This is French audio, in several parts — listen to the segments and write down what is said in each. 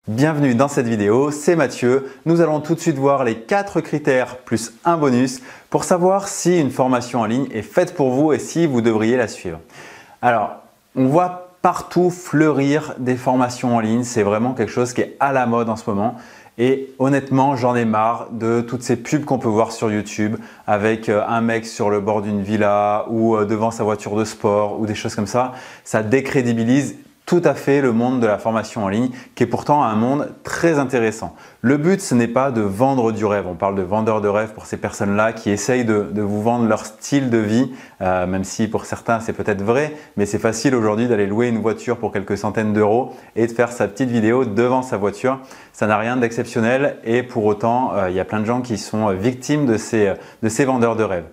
Bienvenue dans cette vidéo, c'est Mathieu. Nous allons tout de suite voir les 4 critères plus un bonus pour savoir si une formation en ligne est faite pour vous et si vous devriez la suivre. Alors, on voit partout fleurir des formations en ligne, c'est vraiment quelque chose qui est à la mode en ce moment. Et honnêtement, j'en ai marre de toutes ces pubs qu'on peut voir sur YouTube avec un mec sur le bord d'une villa ou devant sa voiture de sport ou des choses comme ça. Ça décrédibilise tout à fait le monde de la formation en ligne qui est pourtant un monde très intéressant. Le but, ce n'est pas de vendre du rêve. On parle de vendeurs de rêve pour ces personnes-là qui essayent de vous vendre leur style de vie, même si pour certains c'est peut-être vrai, mais c'est facile aujourd'hui d'aller louer une voiture pour quelques centaines d'euros et de faire sa petite vidéo devant sa voiture. Ça n'a rien d'exceptionnel et pour autant, il y a plein de gens qui sont victimes de ces vendeurs de rêve.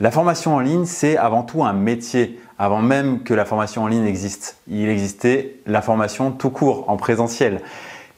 La formation en ligne, c'est avant tout un métier. Avant même que la formation en ligne existe, il existait la formation tout court, en présentiel.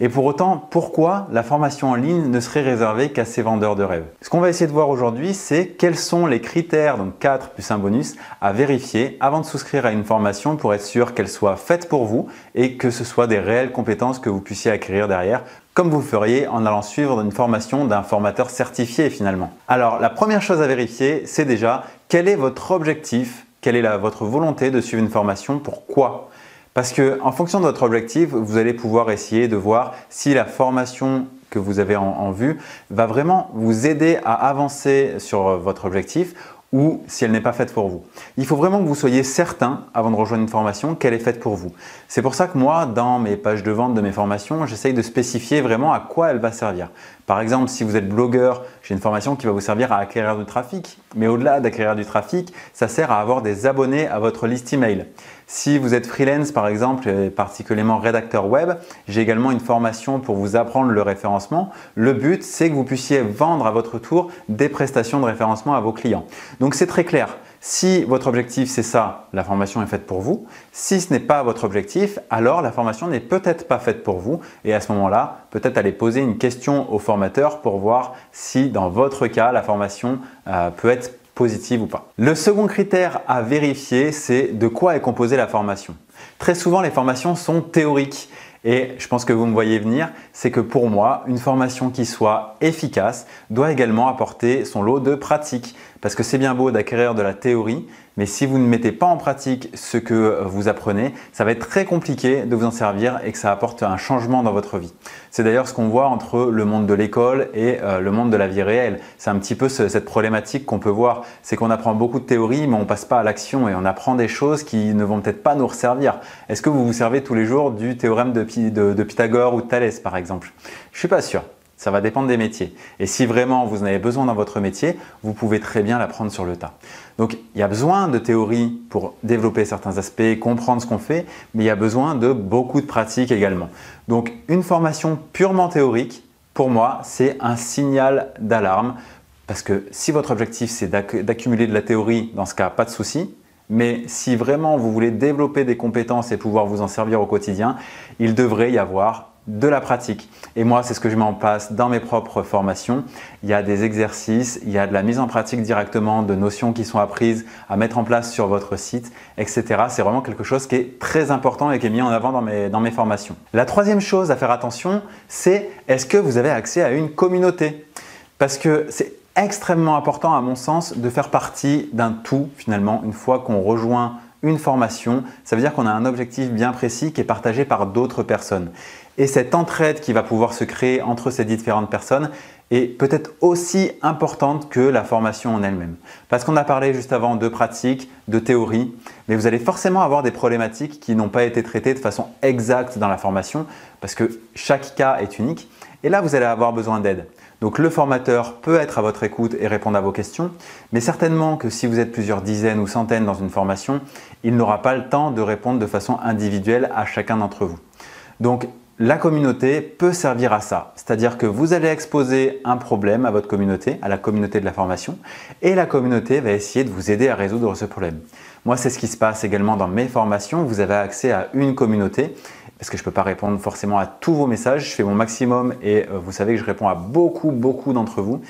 Et pour autant, pourquoi la formation en ligne ne serait réservée qu'à ces vendeurs de rêves? Ce qu'on va essayer de voir aujourd'hui, c'est quels sont les critères, donc 4 plus un bonus, à vérifier avant de souscrire à une formation pour être sûr qu'elle soit faite pour vous et que ce soit des réelles compétences que vous puissiez acquérir derrière, comme vous feriez en allant suivre une formation d'un formateur certifié finalement. Alors, la première chose à vérifier, c'est déjà quel est votre objectif. Quelle est votre volonté de suivre une formation? Pourquoi? Parce qu'en fonction de votre objectif, vous allez pouvoir essayer de voir si la formation que vous avez en vue va vraiment vous aider à avancer sur votre objectif ou si elle n'est pas faite pour vous. Il faut vraiment que vous soyez certain, avant de rejoindre une formation, qu'elle est faite pour vous. C'est pour ça que moi, dans mes pages de vente de mes formations, j'essaye de spécifier vraiment à quoi elle va servir. Par exemple, si vous êtes blogueur, j'ai une formation qui va vous servir à acquérir du trafic. Mais au-delà d'acquérir du trafic, ça sert à avoir des abonnés à votre liste email. Si vous êtes freelance par exemple, et particulièrement rédacteur web, j'ai également une formation pour vous apprendre le référencement. Le but, c'est que vous puissiez vendre à votre tour des prestations de référencement à vos clients. Donc c'est très clair. Si votre objectif c'est ça, la formation est faite pour vous. Si ce n'est pas votre objectif, alors la formation n'est peut-être pas faite pour vous. Et à ce moment-là, peut-être aller poser une question au formateur pour voir si dans votre cas, la formation peut être positive ou pas. Le second critère à vérifier, c'est de quoi est composée la formation. Très souvent, les formations sont théoriques. Et je pense que vous me voyez venir, c'est que pour moi, une formation qui soit efficace doit également apporter son lot de pratique. Parce que c'est bien beau d'acquérir de la théorie, mais si vous ne mettez pas en pratique ce que vous apprenez, ça va être très compliqué de vous en servir et que ça apporte un changement dans votre vie. C'est d'ailleurs ce qu'on voit entre le monde de l'école et le monde de la vie réelle. C'est un petit peu cette problématique qu'on peut voir, c'est qu'on apprend beaucoup de théorie, mais on ne passe pas à l'action et on apprend des choses qui ne vont peut-être pas nous resservir. Est-ce que vous vous servez tous les jours du théorème de Pythagore ou de Thalès par exemple? Je ne suis pas sûr. Ça va dépendre des métiers. Et si vraiment vous en avez besoin dans votre métier, vous pouvez très bien l'apprendre sur le tas. Donc, il y a besoin de théorie pour développer certains aspects, comprendre ce qu'on fait, mais il y a besoin de beaucoup de pratique également. Donc, une formation purement théorique, pour moi, c'est un signal d'alarme parce que si votre objectif, c'est d'accumuler de la théorie, dans ce cas, pas de souci. Mais si vraiment vous voulez développer des compétences et pouvoir vous en servir au quotidien, il devrait y avoir de la pratique. Et moi, c'est ce que je mets en place dans mes propres formations. Il y a des exercices, il y a de la mise en pratique directement de notions qui sont apprises à mettre en place sur votre site, etc. C'est vraiment quelque chose qui est très important et qui est mis en avant dans mes formations. La troisième chose à faire attention, c'est est-ce que vous avez accès à une communauté? Parce que c'est extrêmement important à mon sens de faire partie d'un tout finalement une fois qu'on rejoint une formation. Ça veut dire qu'on a un objectif bien précis qui est partagé par d'autres personnes. Et cette entraide qui va pouvoir se créer entre ces différentes personnes est peut-être aussi importante que la formation en elle-même. Parce qu'on a parlé juste avant de pratique, de théorie, mais vous allez forcément avoir des problématiques qui n'ont pas été traitées de façon exacte dans la formation parce que chaque cas est unique. Et là, vous allez avoir besoin d'aide. Donc le formateur peut être à votre écoute et répondre à vos questions, mais certainement que si vous êtes plusieurs dizaines ou centaines dans une formation, il n'aura pas le temps de répondre de façon individuelle à chacun d'entre vous. Donc la communauté peut servir à ça, c'est-à-dire que vous allez exposer un problème à votre communauté, à la communauté de la formation, et la communauté va essayer de vous aider à résoudre ce problème. Moi, c'est ce qui se passe également dans mes formations. Vous avez accès à une communauté parce que je ne peux pas répondre forcément à tous vos messages. Je fais mon maximum et vous savez que je réponds à beaucoup d'entre vous.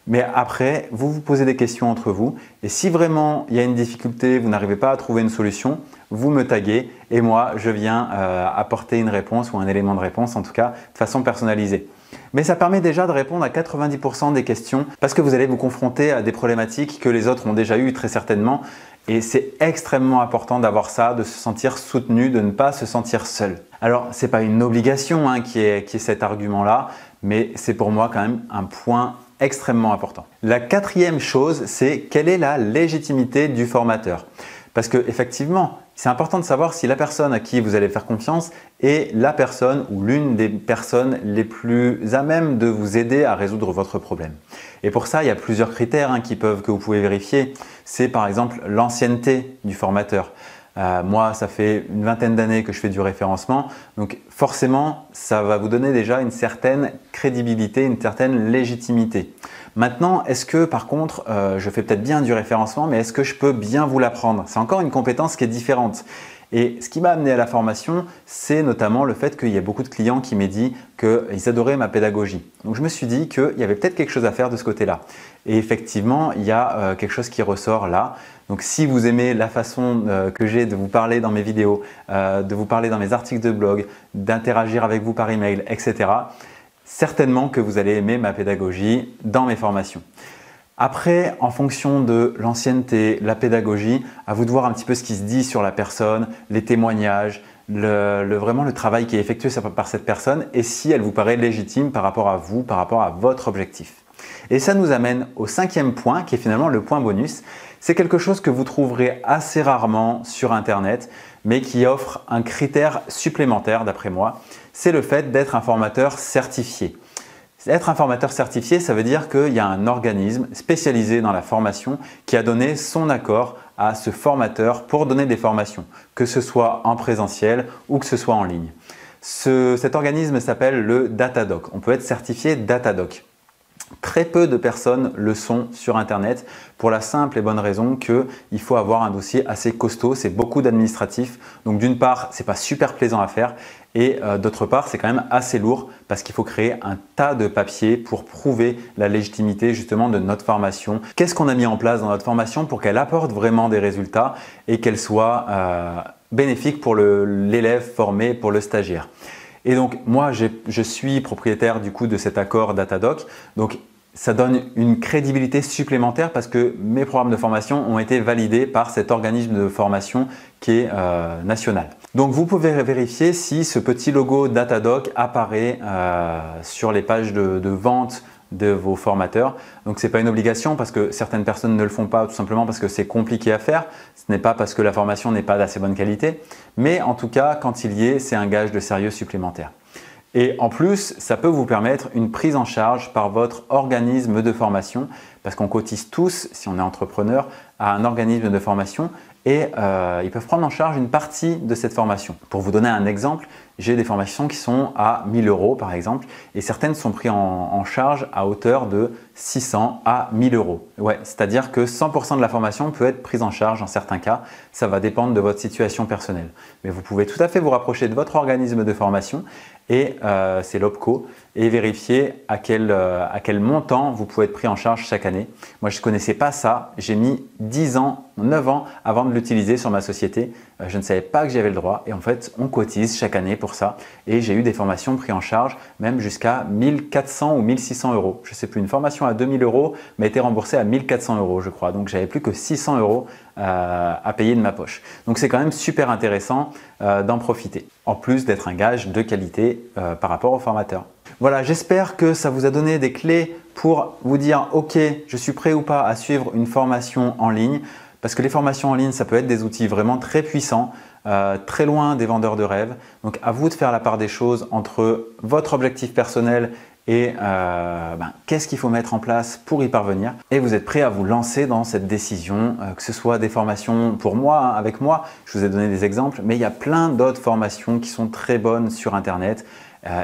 Mais après, vous vous posez des questions entre vous et si vraiment il y a une difficulté, vous n'arrivez pas à trouver une solution, vous me taguez et moi je viens apporter une réponse ou un élément de réponse, en tout cas de façon personnalisée. Mais ça permet déjà de répondre à 90% des questions parce que vous allez vous confronter à des problématiques que les autres ont déjà eues très certainement et c'est extrêmement important d'avoir ça, de se sentir soutenu, de ne pas se sentir seul. Alors ce n'est pas une obligation qui est cet argument-là, mais c'est pour moi quand même un point extrêmement important. La quatrième chose, c'est quelle est la légitimité du formateur? Parce que effectivement, c'est important de savoir si la personne à qui vous allez faire confiance est la personne ou l'une des personnes les plus à même de vous aider à résoudre votre problème. Et pour ça, il y a plusieurs critères que vous pouvez vérifier. C'est par exemple l'ancienneté du formateur. Moi, ça fait une vingtaine d'années que je fais du référencement, donc forcément, ça va vous donner déjà une certaine crédibilité, une certaine légitimité. Maintenant, est-ce que par contre, je fais peut-être bien du référencement, mais est-ce que je peux bien vous l'apprendre? C'est encore une compétence qui est différente. Et ce qui m'a amené à la formation, c'est notamment le fait qu'il y a beaucoup de clients qui m'ont dit qu'ils adoraient ma pédagogie. Donc je me suis dit qu'il y avait peut-être quelque chose à faire de ce côté-là. Et effectivement, il y a quelque chose qui ressort là. Donc si vous aimez la façon que j'ai de vous parler dans mes vidéos, de vous parler dans mes articles de blog, d'interagir avec vous par email, etc., certainement que vous allez aimer ma pédagogie dans mes formations. Après, en fonction de l'ancienneté, la pédagogie, à vous de voir un petit peu ce qui se dit sur la personne, les témoignages, vraiment le travail qui est effectué par cette personne et si elle vous paraît légitime par rapport à vous, par rapport à votre objectif. Et ça nous amène au cinquième point qui est finalement le point bonus. C'est quelque chose que vous trouverez assez rarement sur Internet mais qui offre un critère supplémentaire d'après moi. C'est le fait d'être un formateur certifié. Être un formateur certifié, ça veut dire qu'il y a un organisme spécialisé dans la formation qui a donné son accord à ce formateur pour donner des formations, que ce soit en présentiel ou que ce soit en ligne. Cet organisme s'appelle le Datadoc. On peut être certifié Datadoc. Très peu de personnes le sont sur Internet pour la simple et bonne raison qu'il faut avoir un dossier assez costaud, c'est beaucoup d'administratif. Donc d'une part, ce n'est pas super plaisant à faire et d'autre part, c'est quand même assez lourd parce qu'il faut créer un tas de papiers pour prouver la légitimité justement de notre formation. Qu'est-ce qu'on a mis en place dans notre formation pour qu'elle apporte vraiment des résultats et qu'elle soit bénéfique pour l'élève formé, pour le stagiaire. Et donc moi, je suis propriétaire du coup de cet accord Datadoc. Donc ça donne une crédibilité supplémentaire parce que mes programmes de formation ont été validés par cet organisme de formation qui est national. Donc vous pouvez vérifier si ce petit logo Datadoc apparaît sur les pages de vente de vos formateurs. Donc ce n'est pas une obligation parce que certaines personnes ne le font pas tout simplement parce que c'est compliqué à faire. Ce n'est pas parce que la formation n'est pas d'assez bonne qualité. Mais en tout cas, quand il y est, c'est un gage de sérieux supplémentaire. Et en plus, ça peut vous permettre une prise en charge par votre organisme de formation parce qu'on cotise tous, si on est entrepreneur, à un organisme de formation et ils peuvent prendre en charge une partie de cette formation. Pour vous donner un exemple, j'ai des formations qui sont à 1 000 € par exemple et certaines sont prises en charge à hauteur de 600 à 1 000 €. Ouais, c'est-à-dire que 100% de la formation peut être prise en charge dans certains cas. Ça va dépendre de votre situation personnelle. Mais vous pouvez tout à fait vous rapprocher de votre organisme de formation et c'est l'OPCO et vérifier à quel montant vous pouvez être pris en charge chaque année. Moi, je ne connaissais pas ça. J'ai mis 10 ans, 9 ans avant de l'utiliser sur ma société. Je ne savais pas que j'avais le droit et en fait, on cotise chaque année pour ça et j'ai eu des formations prises en charge même jusqu'à 1 400 ou 1 600 €. Je ne sais plus, une formation à 2 000 € m'a été remboursée à 1 400 € je crois. Donc, j'avais plus que 600 € à payer de ma poche. Donc, c'est quand même super intéressant d'en profiter en plus d'être un gage de qualité par rapport au formateur. Voilà, j'espère que ça vous a donné des clés pour vous dire « Ok, je suis prêt ou pas à suivre une formation en ligne ». Parce que les formations en ligne, ça peut être des outils vraiment très puissants, très loin des vendeurs de rêves. Donc à vous de faire la part des choses entre votre objectif personnel et qu'est-ce qu'il faut mettre en place pour y parvenir. Et vous êtes prêt à vous lancer dans cette décision, que ce soit des formations pour moi, avec moi, je vous ai donné des exemples, mais il y a plein d'autres formations qui sont très bonnes sur Internet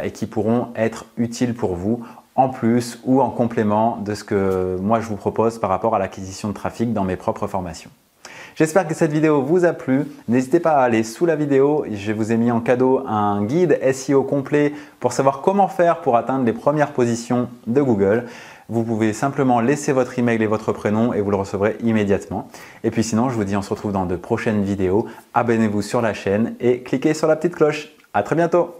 et qui pourront être utiles pour vous en plus ou en complément de ce que moi je vous propose par rapport à l'acquisition de trafic dans mes propres formations. J'espère que cette vidéo vous a plu. N'hésitez pas à aller sous la vidéo. Je vous ai mis en cadeau un guide SEO complet pour savoir comment faire pour atteindre les premières positions de Google. Vous pouvez simplement laisser votre email et votre prénom et vous le recevrez immédiatement. Et puis sinon, je vous dis on se retrouve dans de prochaines vidéos. Abonnez-vous sur la chaîne et cliquez sur la petite cloche. À très bientôt!